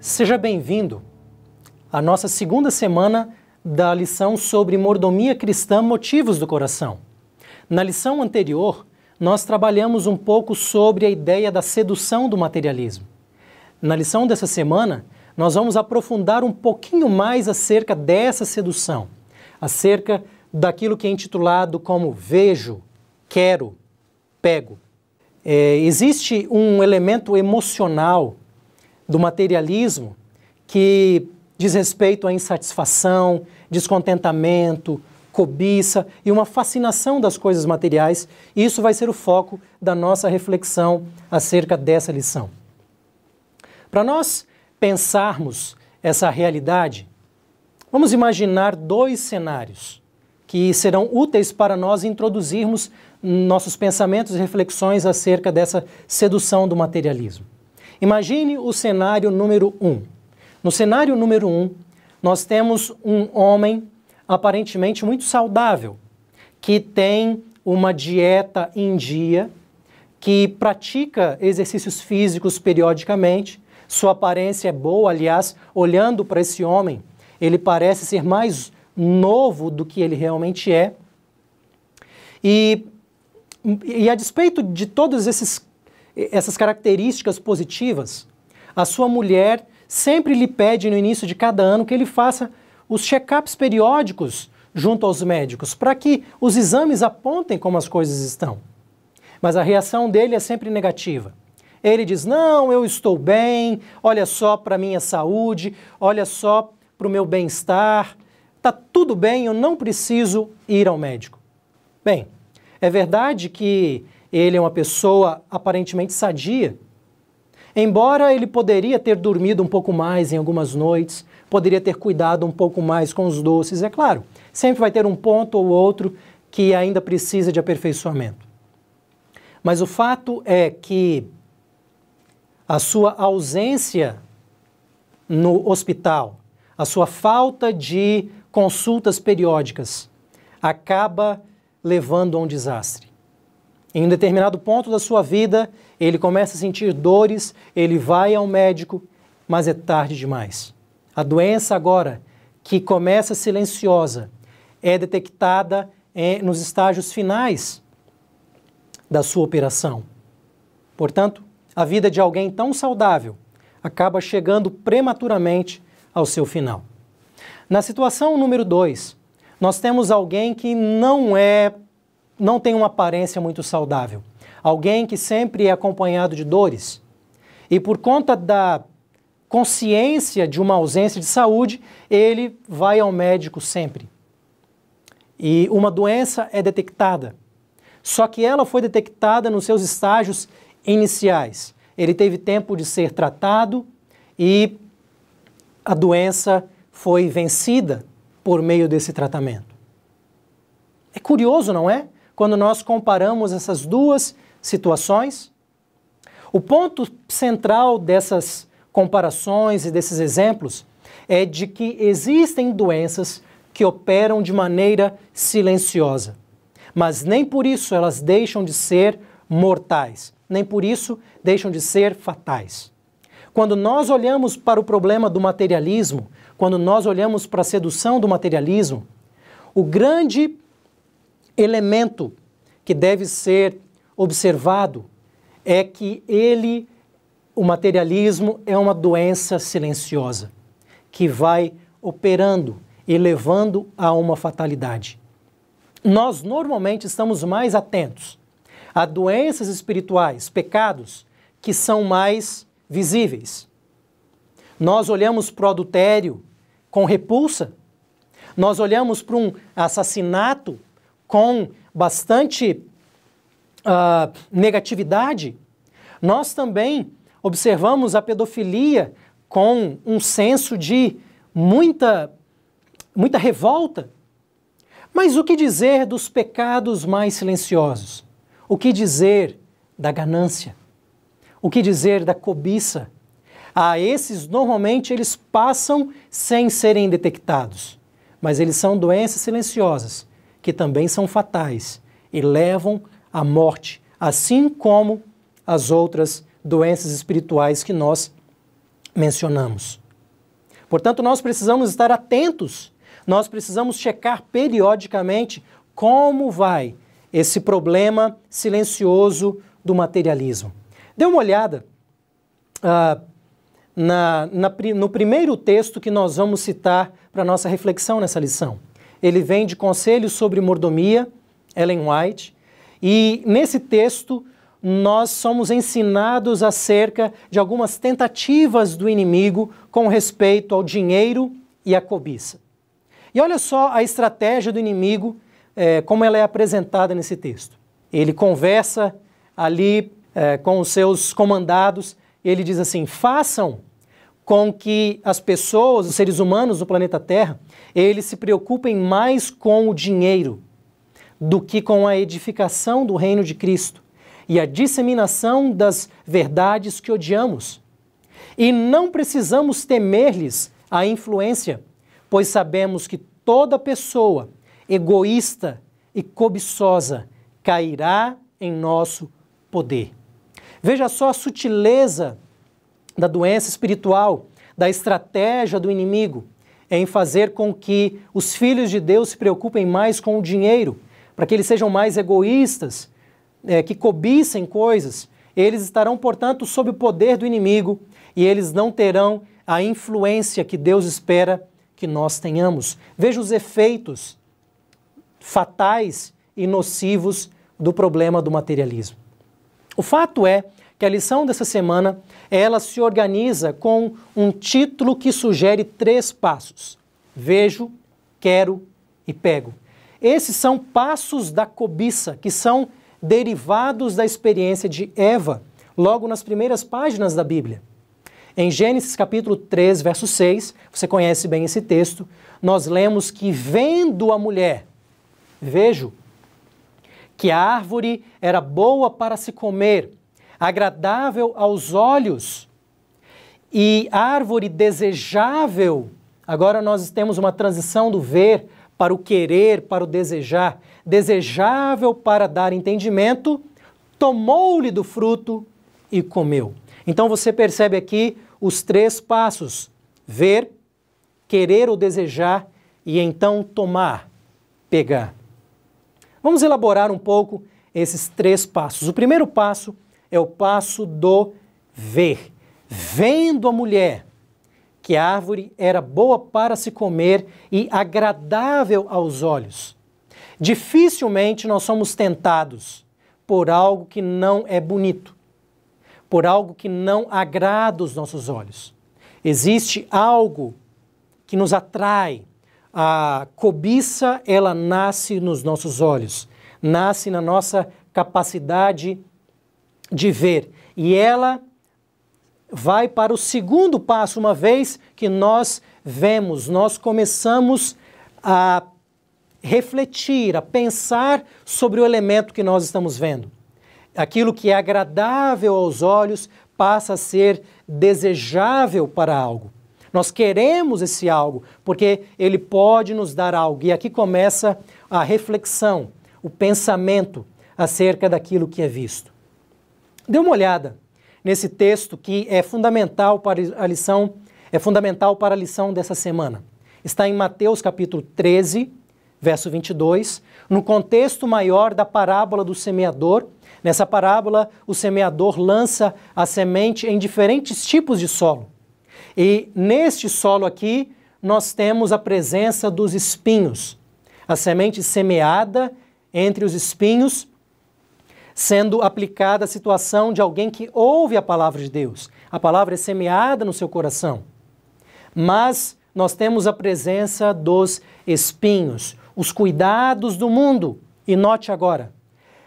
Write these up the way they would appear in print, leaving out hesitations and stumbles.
Seja bem-vindo à nossa segunda semana da lição sobre mordomia cristã, motivos do coração. Na lição anterior, nós trabalhamos um pouco sobre a ideia da sedução do materialismo. Na lição dessa semana, nós vamos aprofundar um pouquinho mais acerca dessa sedução, acerca daquilo que é intitulado como vejo, quero, pego. Existe um elemento emocional do materialismo que diz respeito à insatisfação, descontentamento, cobiça e uma fascinação das coisas materiais, e isso vai ser o foco da nossa reflexão acerca dessa lição. Para nós pensarmos essa realidade, vamos imaginar dois cenários que serão úteis para nós introduzirmos nossos pensamentos e reflexões acerca dessa sedução do materialismo. Imagine o cenário número 1. No cenário número 1, nós temos um homem aparentemente muito saudável, que tem uma dieta em dia, que pratica exercícios físicos periodicamente, sua aparência é boa, aliás, olhando para esse homem, ele parece ser mais novo do que ele realmente é. E a despeito de todas essas características positivas, a sua mulher sempre lhe pede no início de cada ano que ele faça os check-ups periódicos junto aos médicos, para que os exames apontem como as coisas estão. Mas a reação dele é sempre negativa. Ele diz, não, eu estou bem, olha só para a minha saúde, olha só para o meu bem-estar, está tudo bem, eu não preciso ir ao médico. Bem, é verdade que ele é uma pessoa aparentemente sadia, embora ele poderia ter dormido um pouco mais em algumas noites, poderia ter cuidado um pouco mais com os doces, é claro, sempre vai ter um ponto ou outro que ainda precisa de aperfeiçoamento. Mas o fato é que a sua ausência no hospital, a sua falta de consultas periódicas, acaba levando a um desastre. Em um determinado ponto da sua vida, ele começa a sentir dores, ele vai ao médico, mas é tarde demais. A doença agora, que começa silenciosa, é detectada nos estágios finais da sua operação. Portanto, a vida de alguém tão saudável acaba chegando prematuramente ao seu final. Na situação número 2, nós temos alguém que não tem uma aparência muito saudável. Alguém que sempre é acompanhado de dores. E por conta da consciência de uma ausência de saúde, ele vai ao médico sempre. E uma doença é detectada. Só que ela foi detectada nos seus estágios iniciais. Ele teve tempo de ser tratado e a doença foi vencida por meio desse tratamento. É curioso, não é? Quando nós comparamos essas duas situações, o ponto central dessas comparações e desses exemplos é de que existem doenças que operam de maneira silenciosa, mas nem por isso elas deixam de ser mortais, nem por isso deixam de ser fatais. Quando nós olhamos para o problema do materialismo, quando nós olhamos para a sedução do materialismo, o grande elemento que deve ser observado é que o materialismo é uma doença silenciosa, que vai operando e levando a uma fatalidade. Nós normalmente estamos mais atentos a doenças espirituais, pecados, que são mais visíveis. Nós olhamos para o adultério com repulsa, nós olhamos para um assassinato com bastante negatividade. Nós também observamos a pedofilia com um senso de muita revolta. Mas o que dizer dos pecados mais silenciosos? O que dizer da ganância? O que dizer da cobiça? Esses normalmente eles passam sem serem detectados, mas eles são doenças silenciosas que também são fatais e levam à morte, assim como as outras doenças espirituais que nós mencionamos. Portanto, nós precisamos estar atentos, nós precisamos checar periodicamente como vai esse problema silencioso do materialismo. Dê uma olhada no primeiro texto que nós vamos citar para a nossa reflexão nessa lição. Ele vem de Conselhos sobre Mordomia, Ellen White, e nesse texto nós somos ensinados acerca de algumas tentativas do inimigo com respeito ao dinheiro e à cobiça. E olha só a estratégia do inimigo, como ela é apresentada nesse texto. Ele conversa ali com os seus comandados, ele diz assim: façam com que as pessoas, os seres humanos do planeta Terra, eles se preocupem mais com o dinheiro do que com a edificação do reino de Cristo e a disseminação das verdades que odiamos. E não precisamos temer-lhes a influência, pois sabemos que toda pessoa egoísta e cobiçosa cairá em nosso poder. Veja só a sutileza da doença espiritual, da estratégia do inimigo em fazer com que os filhos de Deus se preocupem mais com o dinheiro, para que eles sejam mais egoístas, que cobicem coisas. Eles estarão, portanto, sob o poder do inimigo e eles não terão a influência que Deus espera que nós tenhamos. Veja os efeitos fatais e nocivos do problema do materialismo. O fato é que a lição dessa semana, ela se organiza com um título que sugere 3 passos. Vejo, quero e pego. Esses são passos da cobiça, que são derivados da experiência de Eva, logo nas primeiras páginas da Bíblia. Em Gênesis capítulo 3, verso 6, você conhece bem esse texto, nós lemos que vendo a mulher, vejo, que a árvore era boa para se comer, agradável aos olhos e árvore desejável. Agora nós temos uma transição do ver para o querer, para o desejar. Desejável para dar entendimento, tomou-lhe do fruto e comeu. Então você percebe aqui os 3 passos: ver, querer ou desejar e então tomar, pegar. Vamos elaborar um pouco esses 3 passos. O primeiro passo é o passo do ver. Vendo a mulher que a árvore era boa para se comer e agradável aos olhos. Dificilmente nós somos tentados por algo que não é bonito, por algo que não agrada os nossos olhos. Existe algo que nos atrai. A cobiça, ela nasce nos nossos olhos, nasce na nossa capacidade de ver. E ela vai para o segundo passo, uma vez que nós vemos, nós começamos a refletir, a pensar sobre o elemento que nós estamos vendo. Aquilo que é agradável aos olhos passa a ser desejável para algo. Nós queremos esse algo, porque ele pode nos dar algo. E aqui começa a reflexão, o pensamento acerca daquilo que é visto. Dê uma olhada nesse texto que é fundamental para a lição dessa semana. Está em Mateus capítulo 13, verso 22, no contexto maior da parábola do semeador. Nessa parábola, o semeador lança a semente em diferentes tipos de solo. E neste solo aqui, nós temos a presença dos espinhos. A semente semeada entre os espinhos, sendo aplicada à situação de alguém que ouve a palavra de Deus. A palavra é semeada no seu coração. Mas nós temos a presença dos espinhos, os cuidados do mundo. E note agora,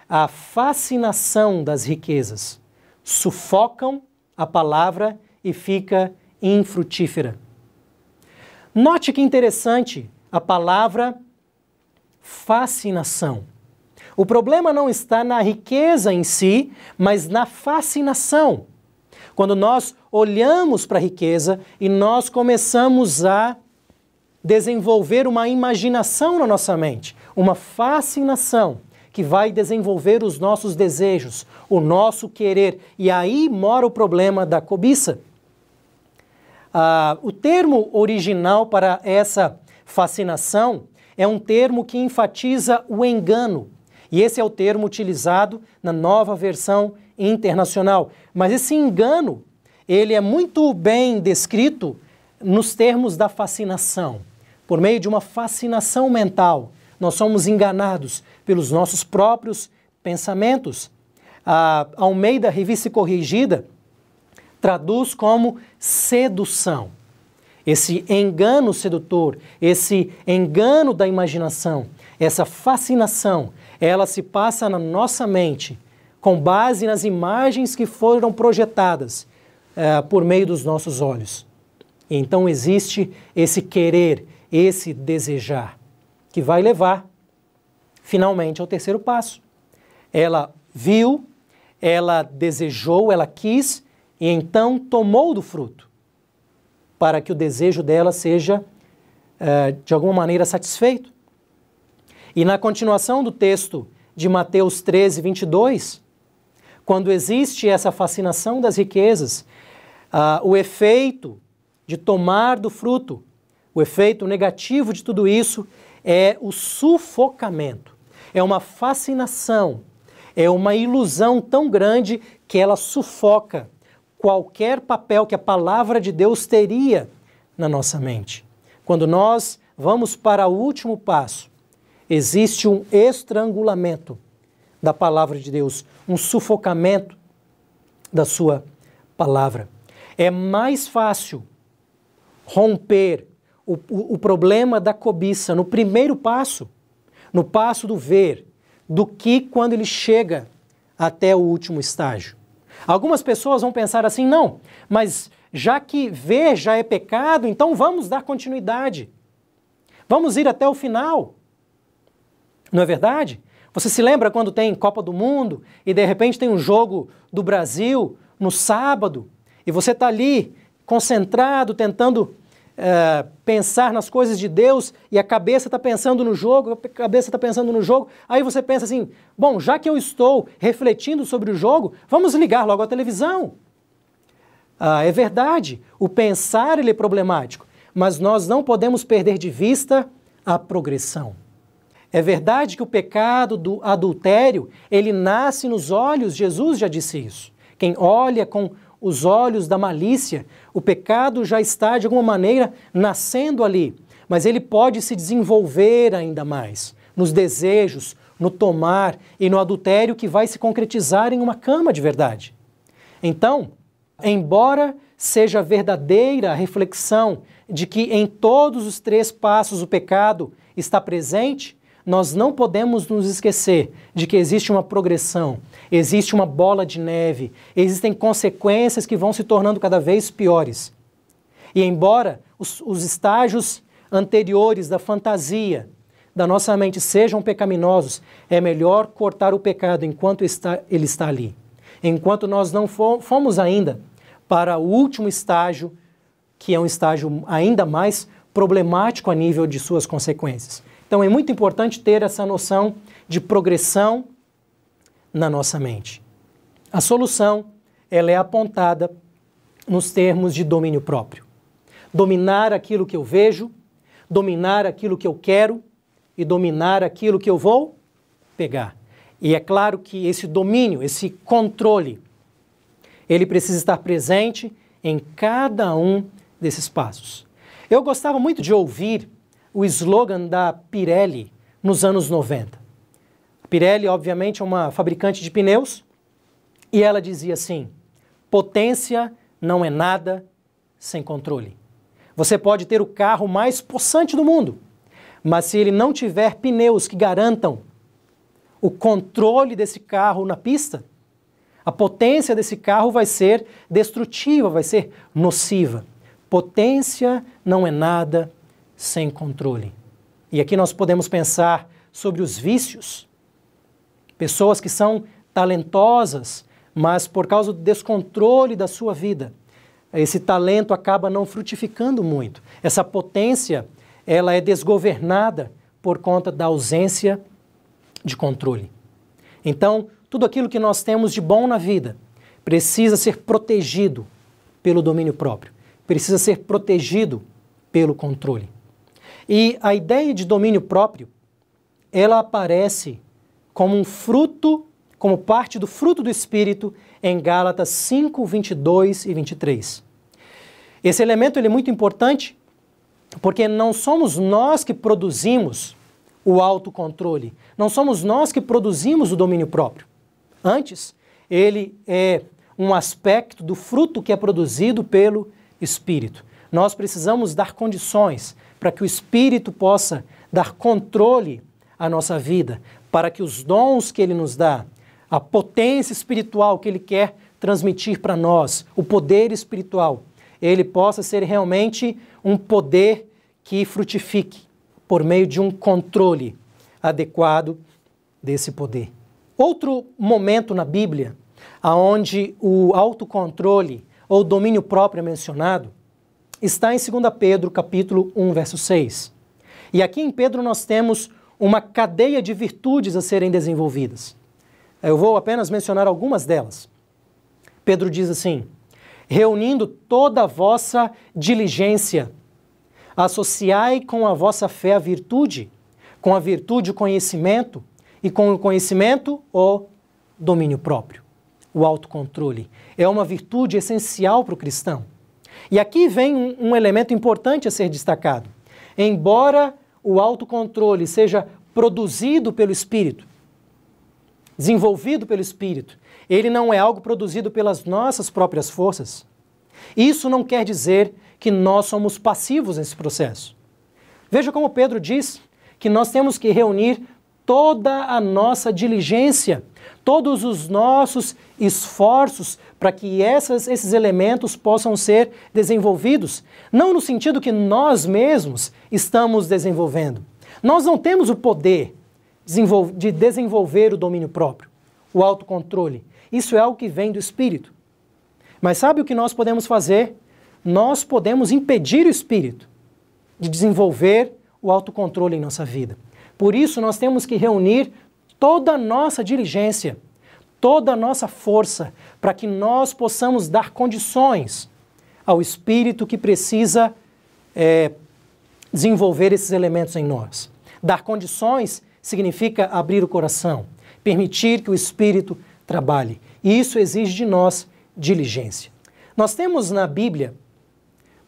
a fascinação das riquezas sufocam a palavra e fica infrutífera. Note que interessante a palavra fascinação. O problema não está na riqueza em si, mas na fascinação. Quando nós olhamos para a riqueza e nós começamos a desenvolver uma imaginação na nossa mente, uma fascinação que vai desenvolver os nossos desejos, o nosso querer, e aí mora o problema da cobiça. O termo original para essa fascinação é um termo que enfatiza o engano. E esse é o termo utilizado na Nova Versão Internacional. Mas esse engano, ele é muito bem descrito nos termos da fascinação. Por meio de uma fascinação mental, nós somos enganados pelos nossos próprios pensamentos. A Almeida Revista e Corrigida traduz como sedução. Esse engano sedutor, esse engano da imaginação, essa fascinação, ela se passa na nossa mente com base nas imagens que foram projetadas por meio dos nossos olhos. Então existe esse querer, esse desejar, que vai levar finalmente ao terceiro passo. Ela viu, ela desejou, ela quis e então tomou do fruto, para que o desejo dela seja, de alguma maneira, satisfeito. E na continuação do texto de Mateus 13, 22, quando existe essa fascinação das riquezas, o efeito de tomar do fruto, o efeito negativo de tudo isso é o sufocamento. É uma fascinação, é uma ilusão tão grande que ela sufoca qualquer papel que a palavra de Deus teria na nossa mente. Quando nós vamos para o último passo, existe um estrangulamento da palavra de Deus, um sufocamento da sua palavra. É mais fácil romper o problema da cobiça no primeiro passo, no passo do ver, do que quando ele chega até o último estágio. Algumas pessoas vão pensar assim, não, mas já que ver já é pecado, então vamos dar continuidade. Vamos ir até o final. Não é verdade? Você se lembra quando tem Copa do Mundo e de repente tem um jogo do Brasil no sábado e você está ali concentrado, tentando pensar nas coisas de Deus e a cabeça está pensando no jogo, aí você pensa assim, bom, já que eu estou refletindo sobre o jogo, vamos ligar logo a televisão. É verdade, o pensar ele é problemático, mas nós não podemos perder de vista a progressão. É verdade que o pecado do adultério, ele nasce nos olhos, Jesus já disse isso. Quem olha com os olhos da malícia, o pecado já está, de alguma maneira, nascendo ali, mas ele pode se desenvolver ainda mais nos desejos, no tomar e no adultério que vai se concretizar em uma cama de verdade. Então, embora seja verdadeira a reflexão de que em todos os três passos o pecado está presente, nós não podemos nos esquecer de que existe uma progressão, existe uma bola de neve, existem consequências que vão se tornando cada vez piores. E embora os estágios anteriores da fantasia da nossa mente sejam pecaminosos, é melhor cortar o pecado enquanto ele está ali. Enquanto nós não fomos ainda para o último estágio, que é um estágio ainda mais problemático a nível de suas consequências. Então é muito importante ter essa noção de progressão na nossa mente. A solução, ela é apontada nos termos de domínio próprio. Dominar aquilo que eu vejo, dominar aquilo que eu quero e dominar aquilo que eu vou pegar. E é claro que esse domínio, esse controle, ele precisa estar presente em cada um desses passos. Eu gostava muito de ouvir o slogan da Pirelli nos anos 90. A Pirelli, obviamente, é uma fabricante de pneus e ela dizia assim, potência não é nada sem controle. Você pode ter o carro mais possante do mundo, mas se ele não tiver pneus que garantam o controle desse carro na pista, a potência desse carro vai ser destrutiva, vai ser nociva. Potência não é nada sem controle. E aqui nós podemos pensar sobre os vícios. Pessoas que são talentosas, mas por causa do descontrole da sua vida, esse talento acaba não frutificando muito. Essa potência, ela é desgovernada por conta da ausência de controle. Então, tudo aquilo que nós temos de bom na vida precisa ser protegido pelo domínio próprio. precisa ser protegido pelo controle. E a ideia de domínio próprio, ela aparece como um fruto, como parte do fruto do Espírito em Gálatas 5, 22 e 23. Esse elemento ele é muito importante porque não somos nós que produzimos o autocontrole, não somos nós que produzimos o domínio próprio. Antes, ele é um aspecto do fruto que é produzido pelo Espírito. Nós precisamos dar condições para que o Espírito possa dar controle à nossa vida, para que os dons que Ele nos dá, a potência espiritual que Ele quer transmitir para nós, o poder espiritual, ele possa ser realmente um poder que frutifique por meio de um controle adequado desse poder. Outro momento na Bíblia onde o autocontrole ou domínio próprio é mencionado está em 2 Pedro, capítulo 1, verso 6. E aqui em Pedro nós temos uma cadeia de virtudes a serem desenvolvidas. Eu vou apenas mencionar algumas delas. Pedro diz assim: reunindo toda a vossa diligência, associai com a vossa fé a virtude, com a virtude o conhecimento, e com o conhecimento o domínio próprio. O autocontrole é uma virtude essencial para o cristão. E aqui vem um elemento importante a ser destacado. Embora o autocontrole seja produzido pelo Espírito, desenvolvido pelo Espírito, ele não é algo produzido pelas nossas próprias forças. Isso não quer dizer que nós somos passivos nesse processo. Veja como Pedro diz que nós temos que reunir toda a nossa diligência, todos os nossos esforços para que esses elementos possam ser desenvolvidos, não no sentido que nós mesmos estamos desenvolvendo. Nós não temos o poder de desenvolver o domínio próprio, o autocontrole. Isso é algo que vem do Espírito. Mas sabe o que nós podemos fazer? Nós podemos impedir o Espírito de desenvolver o autocontrole em nossa vida. Por isso, nós temos que reunir toda a nossa diligência, toda a nossa força, para que nós possamos dar condições ao Espírito que precisa desenvolver esses elementos em nós. Dar condições significa abrir o coração, permitir que o Espírito trabalhe. E isso exige de nós diligência. Nós temos na Bíblia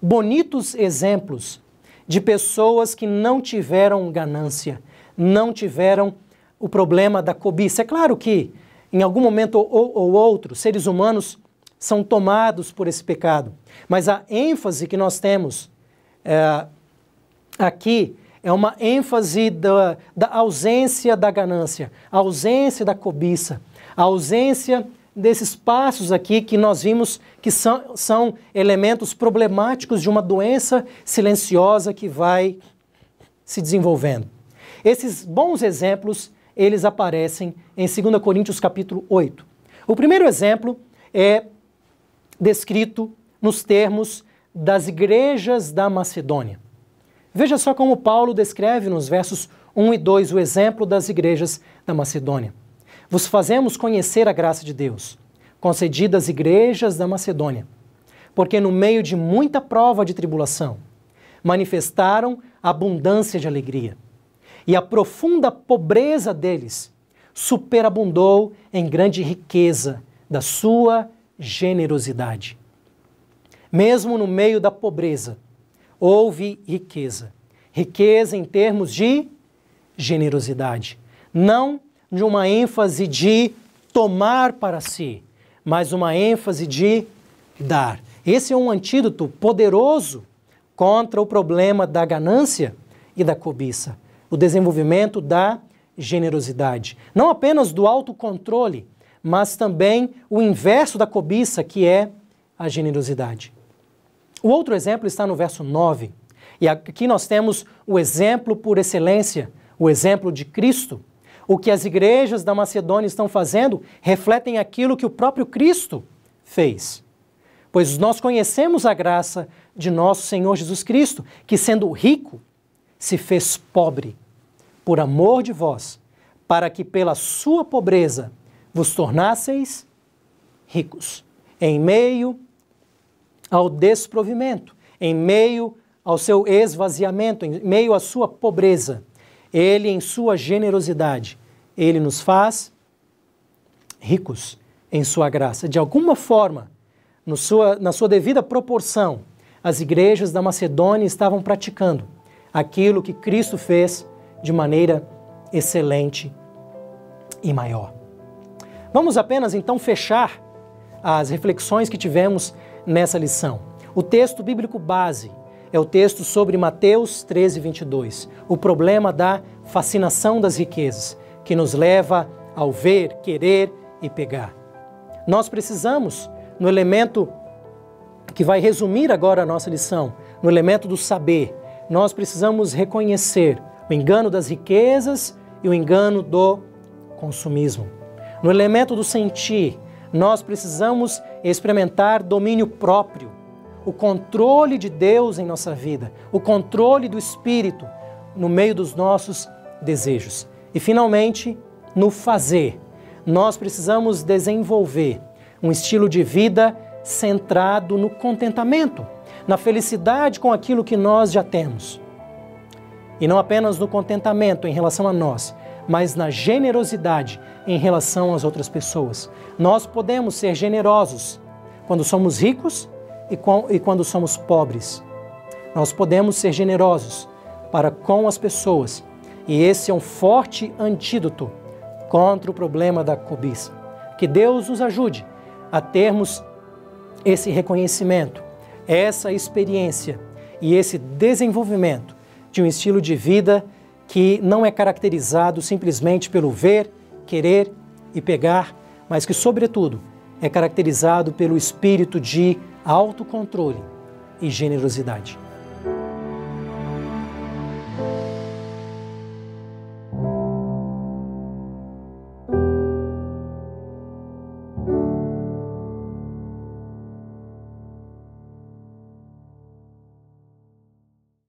bonitos exemplos de pessoas que não tiveram ganância, não tiveram o problema da cobiça. É claro que, em algum momento ou outro, seres humanos são tomados por esse pecado, mas a ênfase que nós temos aqui é uma ênfase da ausência da ganância, a ausência da cobiça, a ausência desses passos aqui que nós vimos que são elementos problemáticos de uma doença silenciosa que vai se desenvolvendo. Esses bons exemplos, eles aparecem em 2 Coríntios capítulo 8. O primeiro exemplo é descrito nos termos das igrejas da Macedônia. Veja só como Paulo descreve nos versos 1 e 2 o exemplo das igrejas da Macedônia. Vos fazemos conhecer a graça de Deus, concedida às igrejas da Macedônia, porque no meio de muita prova de tribulação, manifestaram abundância de alegria, e a profunda pobreza deles superabundou em grande riqueza da sua generosidade. Mesmo no meio da pobreza, houve riqueza. Riqueza em termos de generosidade. Não de uma ênfase de tomar para si, mas uma ênfase de dar. Esse é um antídoto poderoso contra o problema da ganância e da cobiça. O desenvolvimento da generosidade. Não apenas do autocontrole, mas também o inverso da cobiça, que é a generosidade. O outro exemplo está no verso 9. E aqui nós temos o exemplo por excelência, o exemplo de Cristo. O que as igrejas da Macedônia estão fazendo refletem aquilo que o próprio Cristo fez. Pois nós conhecemos a graça de nosso Senhor Jesus Cristo, que sendo rico, se fez pobre, por amor de vós, para que pela sua pobreza vos tornasseis ricos, em meio ao desprovimento, em meio ao seu esvaziamento, em meio à sua pobreza. Ele, em sua generosidade, Ele nos faz ricos em sua graça. De alguma forma, na sua devida proporção, as igrejas da Macedônia estavam praticando aquilo que Cristo fez de maneira excelente e maior. Vamos apenas então fechar as reflexões que tivemos nessa lição. O texto bíblico base é o texto sobre Mateus 13, 22, o problema da fascinação das riquezas, que nos leva ao ver, querer e pegar. Nós precisamos, no elemento que vai resumir agora a nossa lição, no elemento do saber, nós precisamos reconhecer o engano das riquezas e o engano do consumismo. No elemento do sentir, nós precisamos experimentar domínio próprio, o controle de Deus em nossa vida, o controle do Espírito no meio dos nossos desejos. E, finalmente, no fazer, nós precisamos desenvolver um estilo de vida centrado no contentamento, na felicidade com aquilo que nós já temos. E não apenas no contentamento em relação a nós, mas na generosidade em relação às outras pessoas. Nós podemos ser generosos quando somos ricos e quando somos pobres. Nós podemos ser generosos para com as pessoas. E esse é um forte antídoto contra o problema da cobiça. Que Deus nos ajude a termos esse reconhecimento, essa experiência e esse desenvolvimento de um estilo de vida que não é caracterizado simplesmente pelo ver, querer e pegar, mas que, sobretudo, é caracterizado pelo espírito de autocontrole e generosidade.